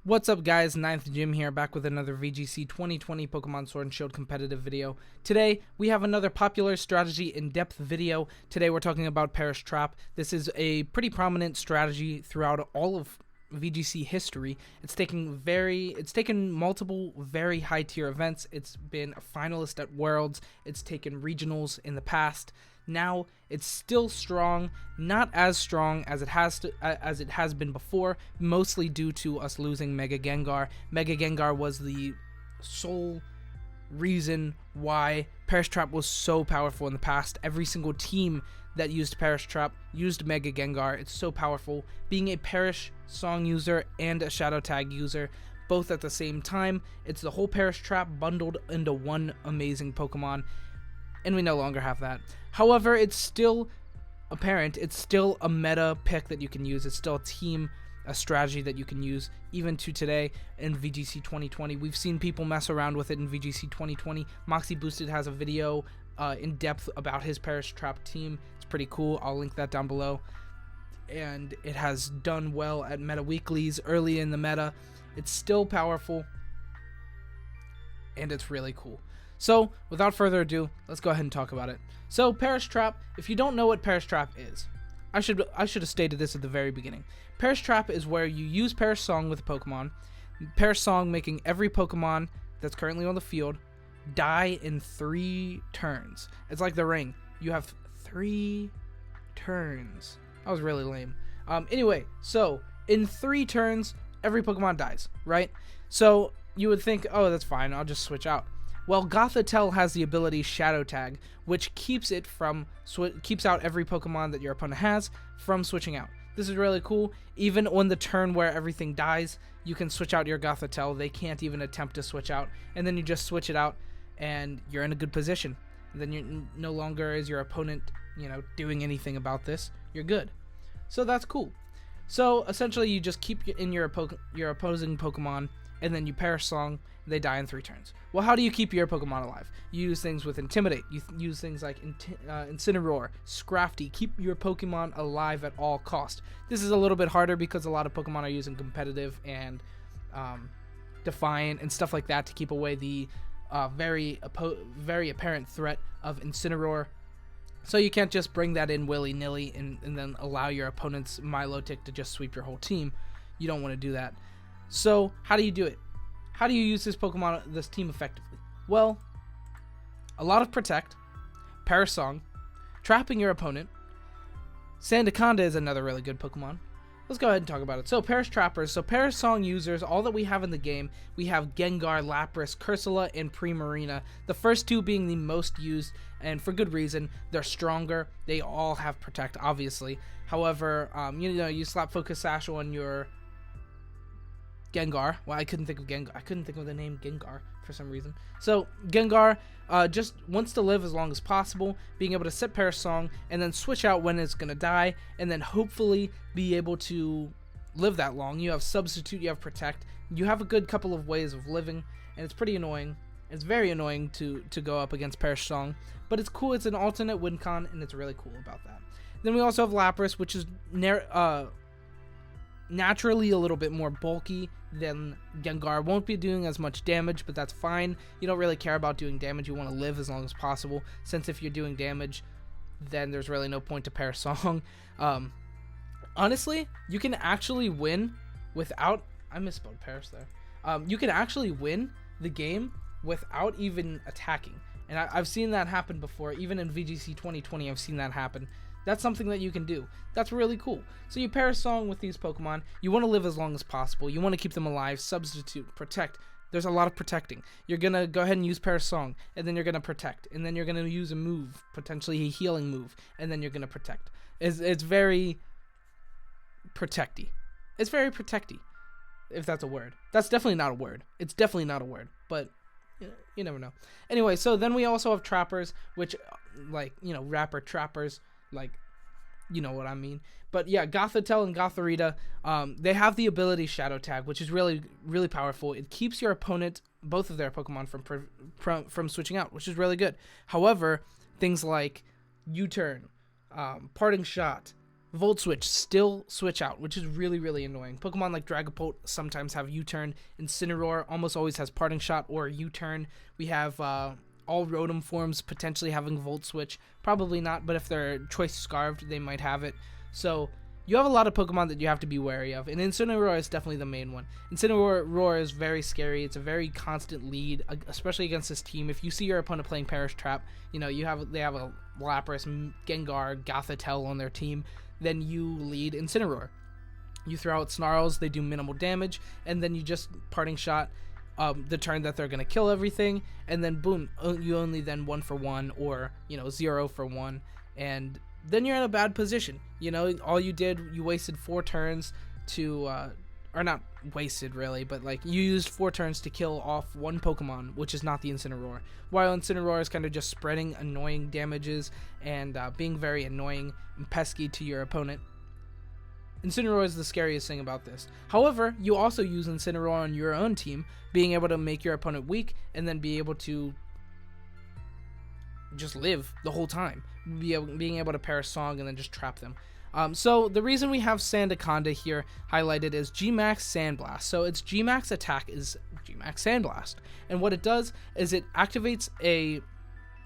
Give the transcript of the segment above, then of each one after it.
What's up guys, 9th Jim here, back with another VGC 2020 Pokemon Sword and Shield competitive video. Today, we have another popular strategy in-depth video. Today we're talking about Perish Trap. This is a pretty prominent strategy throughout all of VGC history. It's taken multiple very high tier events. It's been a finalist at Worlds. It's taken regionals in the past. Now it's still strong, not as strong as it has been before, mostly due to us losing Mega Gengar. Mega Gengar was the sole reason why Perish Trap was so powerful in the past. Every single team that used Perish Trap used Mega Gengar. It's so powerful. Being a Perish Song user and a Shadow Tag user, both at the same time, it's the whole Perish Trap bundled into one amazing Pokemon. And we no longer have that. However, it's still apparent. It's still a meta pick that you can use. It's still a strategy that you can use even to today in VGC 2020. We've seen people mess around with it in VGC 2020. Moxie Boosted has a video in depth about his Perish Trap team. It's pretty cool. I'll link that down below. And it has done well at meta weeklies early in the meta. It's still powerful. And it's really cool. So, without further ado, let's go ahead and talk about it. So, Perish Trap, if you don't know what Perish Trap is, I should have stated this at the very beginning. Perish Trap is where you use Perish Song with a Pokemon, Perish Song making every Pokemon that's currently on the field die in 3 turns. It's like the ring. You have 3 turns. That was really lame. Anyway, so, in 3 turns, every Pokemon dies, right? So, you would think, oh, that's fine, I'll just switch out. Well, Gothitelle has the ability Shadow Tag, which keeps out every Pokemon that your opponent has from switching out. This is really cool. Even on the turn where everything dies, you can switch out your Gothitelle. They can't even attempt to switch out, and then you just switch it out, and you're in a good position. And then you no longer is your opponent, doing anything about this. You're good. So that's cool. So essentially, you just keep in your opposing Pokemon, and then you Perish Song, they die in 3 turns. Well, how do you keep your Pokemon alive? You use things with Intimidate. You use things like Incineroar, Scrafty. Keep your Pokemon alive at all cost. This is a little bit harder because a lot of Pokemon are using Competitive and Defiant and stuff like that to keep away the very apparent threat of Incineroar. So you can't just bring that in willy-nilly and then allow your opponent's Milotic to just sweep your whole team. You don't want to do that. So, how do you do it? How do you use this team effectively? Well, a lot of Protect, Perish Song, trapping your opponent. Sandaconda is another really good Pokemon. Let's go ahead and talk about it. So, Perish Trappers. So, Perish Song users, all that we have in the game, we have Gengar, Lapras, Cursola, and Primarina. The first 2 being the most used, and for good reason. They're stronger. They all have Protect, obviously. However, you slap Focus Sash on your Gengar. Well, I couldn't think of Gengar. I couldn't think of the name Gengar for some reason. So, Gengar just wants to live as long as possible, being able to set Perish Song, and then switch out when it's going to die, and then hopefully be able to live that long. You have Substitute, you have Protect. You have a good couple of ways of living, and it's pretty annoying. It's very annoying to go up against Perish Song, but it's cool. It's an alternate win con, and it's really cool about that. Then we also have Lapras, which is naturally a little bit more bulky than Gengar. Won't be doing as much damage, but that's fine. You don't really care about doing damage. You want to live as long as possible, since if you're doing damage, then there's really no point to Perish Song. Honestly, you can actually win without... I misspelled Perish there. You can actually win the game without even attacking. And I've seen that happen before. Even in VGC 2020, I've seen that happen. That's something that you can do. That's really cool. So you Perish Song with these Pokemon. You want to live as long as possible. You want to keep them alive. Substitute, Protect. There's a lot of protecting. You're going to go ahead and use Perish Song, and then you're going to Protect. And then you're going to use a move, potentially a healing move, and then you're going to Protect. It's very protecty. It's very protecty, if that's a word. That's definitely not a word. It's definitely not a word, but you never know. Anyway, so then we also have Trappers, which, rapper Trappers, you know what I mean. But yeah, Gothitelle and Gothorita, they have the ability Shadow Tag, which is really, really powerful. It keeps your opponent, both of their Pokemon, from switching out, which is really good. However, things like U-Turn, Parting Shot, Volt Switch still switch out, which is really, really annoying. Pokemon like Dragapult sometimes have U-turn. Incineroar almost always has Parting Shot or U-turn. We have all Rotom forms potentially having Volt Switch. Probably not, but if they're Choice Scarved, they might have it. So you have a lot of Pokemon that you have to be wary of, and Incineroar is definitely the main one. Incineroar is very scary. It's a very constant lead, especially against this team. If you see your opponent playing Perish Trap, they have a Lapras, Gengar, Gothitelle on their team, then you lead Incineroar. You throw out Snarls, they do minimal damage, and then you just Parting Shot the turn that they're going to kill everything, and then boom, you only then 1 for 1 or 0 for 1, and then you're in a bad position. All you did, you wasted 4 turns to or not wasted really, but like you used 4 turns to kill off 1 Pokemon, which is not the Incineroar, while Incineroar is kind of just spreading annoying damages and being very annoying and pesky to your opponent. Incineroar is the scariest thing about this. However, you also use Incineroar on your own team, being able to make your opponent weak and then be able to just live the whole time, being able to pair a song and then just trap them. So the reason we have Sandaconda here highlighted is G-Max Sandblast. So its G-Max attack is G-Max Sandblast, and what it does is it activates a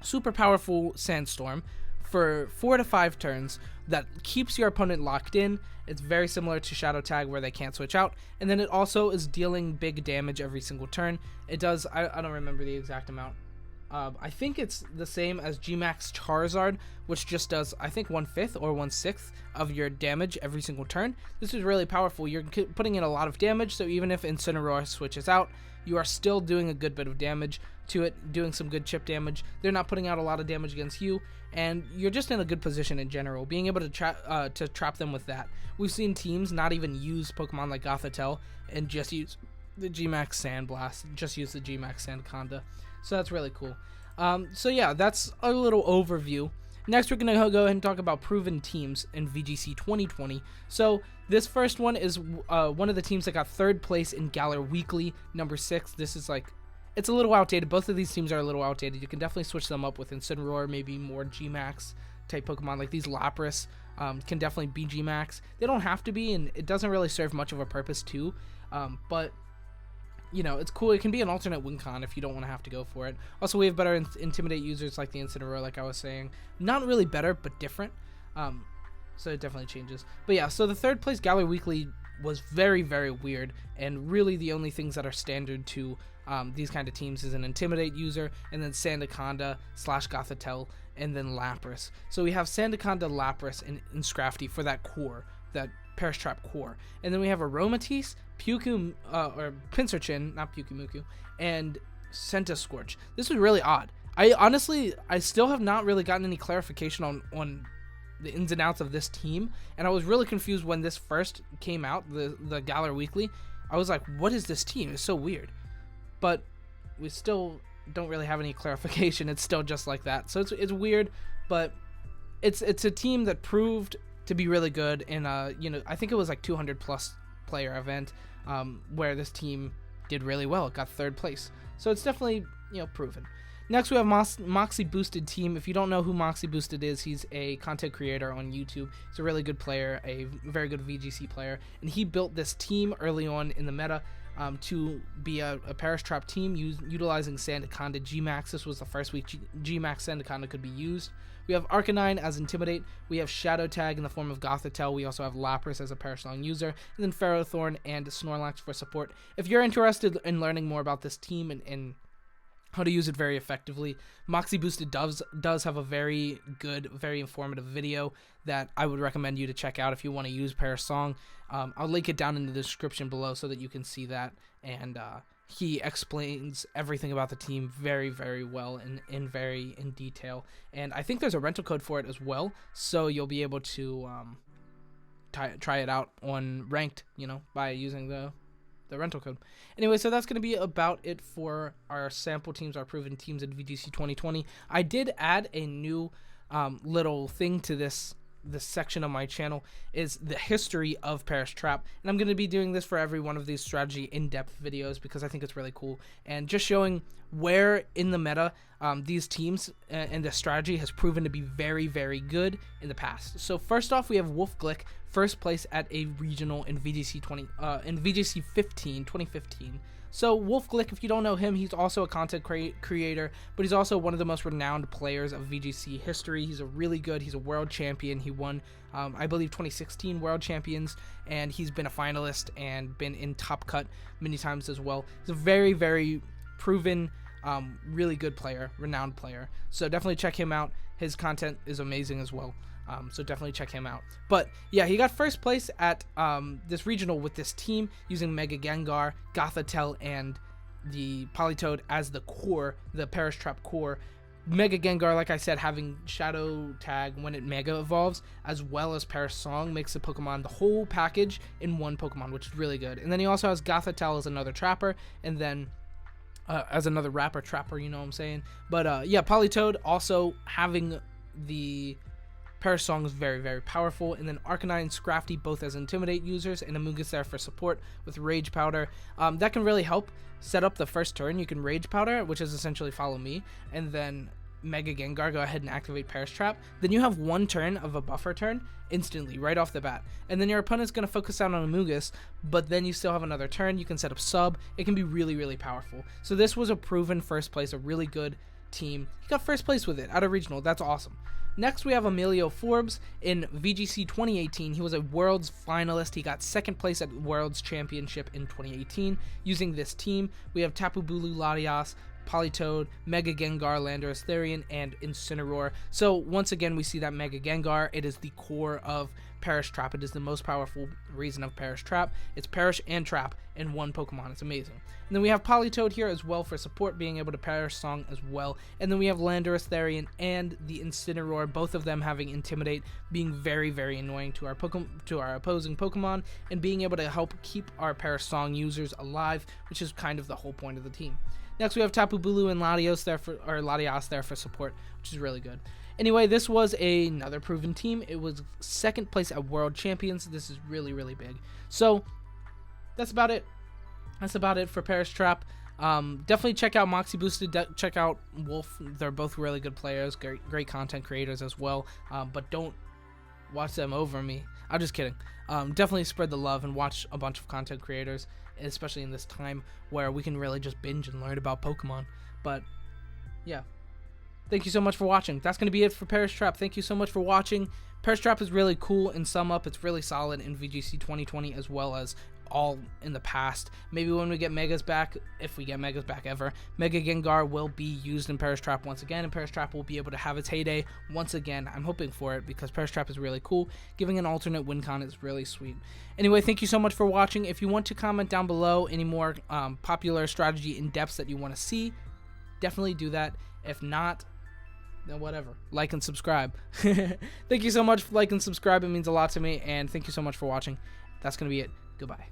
super powerful Sandstorm for 4 to 5 turns that keeps your opponent locked in. It's very similar to Shadow Tag where they can't switch out, and then it also is dealing big damage every single turn. It does, I don't remember the exact amount. I think it's the same as G-Max Charizard, which just does, I think, 1/5 or 1/6 of your damage every single turn. This is really powerful. You're putting in a lot of damage, so even if Incineroar switches out, you are still doing a good bit of damage to it, doing some good chip damage. They're not putting out a lot of damage against you, and you're just in a good position in general, being able to trap them with that. We've seen teams not even use Pokemon like Gothitelle and just use the G-Max Sandblast, just use the G-Max Sandaconda. So that's really cool. So yeah, that's a little overview. Next, we're going to go ahead and talk about proven teams in VGC 2020. So this first one is one of the teams that got 3rd place in Galar Weekly, number 6. This is like, it's a little outdated. Both of these teams are a little outdated. You can definitely switch them up with Incineroar, maybe more G-Max type Pokemon. Like these Lapras can definitely be G-Max. They don't have to be, and it doesn't really serve much of a purpose too. But it's cool. It can be an alternate win con if you don't want to have to go for it. Also, we have better Intimidate users like the Incineroar, like I was saying. Not really better, but different. So it definitely changes. But yeah, so the 3rd place Galar Weekly was very, very weird, and really the only things that are standard to these kind of teams is an Intimidate user, and then Sandaconda / Gothitelle, and then Lapras. So we have Sandaconda, Lapras, and Scrafty for that core, that Perish Trap core. And then we have Aromatisse, or Pinsirchin, not Pyukumuku, and Centiskorch. This was really odd. I still have not really gotten any clarification on the ins and outs of this team, and I was really confused when this first came out, the Galar Weekly. I was like, what is this team? It's so weird. But we still don't really have any clarification. It's still just like that. So it's weird, but it's a team that proved to be really good in I think it was like 200 plus player event where this team did really well. It got 3rd place. So it's definitely proven. Next, we have Moxie Boosted team. If you don't know who Moxie Boosted is, he's a content creator on YouTube. He's a really good player, a very good VGC player, and he built this team early on in the meta to be a Perish Trap team utilizing Sandaconda G-Max. This was the first week G-Max Sandaconda could be used. We have Arcanine as Intimidate. We have Shadow Tag in the form of Gothitelle. We also have Lapras as a Perish Song user, and then Ferrothorn and Snorlax for support. If you're interested in learning more about this team and how to use it very effectively, Moxie Boosted does have a very good, very informative video that I would recommend you to check out if you want to use Perish Song. I'll link it down in the description below so that you can see that, and he explains everything about the team very, very well and in detail. And I think there's a rental code for it as well, so you'll be able to try it out on ranked, by using the rental code. Anyway, so that's going to be about it for our sample teams, our proven teams in VGC 2020. I did add a new little thing to this this section of my channel is the history of Perish Trap, and I'm going to be doing this for every one of these strategy in-depth videos because I think it's really cool, and just showing where in the meta these teams and the strategy has proven to be very, very good in the past. So first off, we have Wolf Glick, first place at a regional in VGC 2015. So Wolf Glick, if you don't know him, he's also a content creator, but he's also one of the most renowned players of VGC history. He's a world champion. He won, I believe, 2016 World Champions, and he's been a finalist and been in Top Cut many times as well. He's a very, very proven, really good player, renowned player. So definitely check him out. His content is amazing as well. So definitely check him out. But yeah, he got first place at this regional with this team using Mega Gengar, Gothitelle, and the Politoed as the core, the Perish Trap core. Mega Gengar, like I said, having Shadow Tag when it Mega Evolves, as well as Perish Song, makes the Pokemon the whole package in one Pokemon, which is really good. And then he also has Gothitelle as another Trapper, and then as another Trapper, you know what I'm saying? But yeah, Politoed also having the Perish Song is very, very powerful, and then Arcanine and Scrafty both as Intimidate users, and Amoonguss there for support with Rage Powder. That can really help set up the first turn. You can Rage Powder, which is essentially Follow Me, and then Mega Gengar, go ahead and activate Perish Trap. Then you have one turn of a buffer turn instantly, right off the bat. And then your opponent's going to focus out on Amoonguss, but then you still have another turn. You can set up Sub. It can be really, really powerful. So this was a proven first place, a really good team. He got first place with it out of regional. That's awesome. Next, we have Emilio Forbes in VGC 2018. He was a Worlds finalist. He got second place at Worlds Championship in 2018. Using this team, we have Tapu Bulu, Latias, Politoed, Mega Gengar, Landorus Therian, and Incineroar. So once again, we see that Mega Gengar, it is the core of Perish Trap. It is the most powerful reason of Perish Trap. It's Perish and Trap in one Pokemon. It's amazing. And then we have Politoed here as well for support, being able to Perish Song as well. And then we have Landorus Therian and the Incineroar, both of them having Intimidate, being very, very annoying to our opposing Pokemon, and being able to help keep our Perish Song users alive, which is kind of the whole point of the team. Next, we have Tapu Bulu and Latias there for support, which is really good. Anyway, this was another proven team. It was second place at World Champions. This is really, really big. So that's about it. That's about it for Perish Trap. Definitely check out Moxie Boosted. Check out Wolf. They're both really good players, great content creators as well. But don't watch them over me. I'm just kidding. Definitely spread the love and watch a bunch of content creators, especially in this time where we can really just binge and learn about Pokemon. But yeah, thank you so much for watching. That's going to be it for Perish Trap. Thank you so much for watching. Perish Trap is really cool. In sum up, it's really solid in VGC 2020 as well as all in the past. Maybe when we get Megas back, if we get Megas back ever, Mega Gengar will be used in Perish Trap once again, and Perish Trap will be able to have its heyday once again. I'm hoping for it because Perish Trap is really cool. Giving an alternate win con is really sweet. Anyway, thank you so much for watching. If you want to comment down below any more popular strategy in-depths that you want to see, definitely do that. If not, then whatever. Like and subscribe. Thank you so much for like and subscribe. It means a lot to me, and thank you so much for watching. That's going to be it. Goodbye.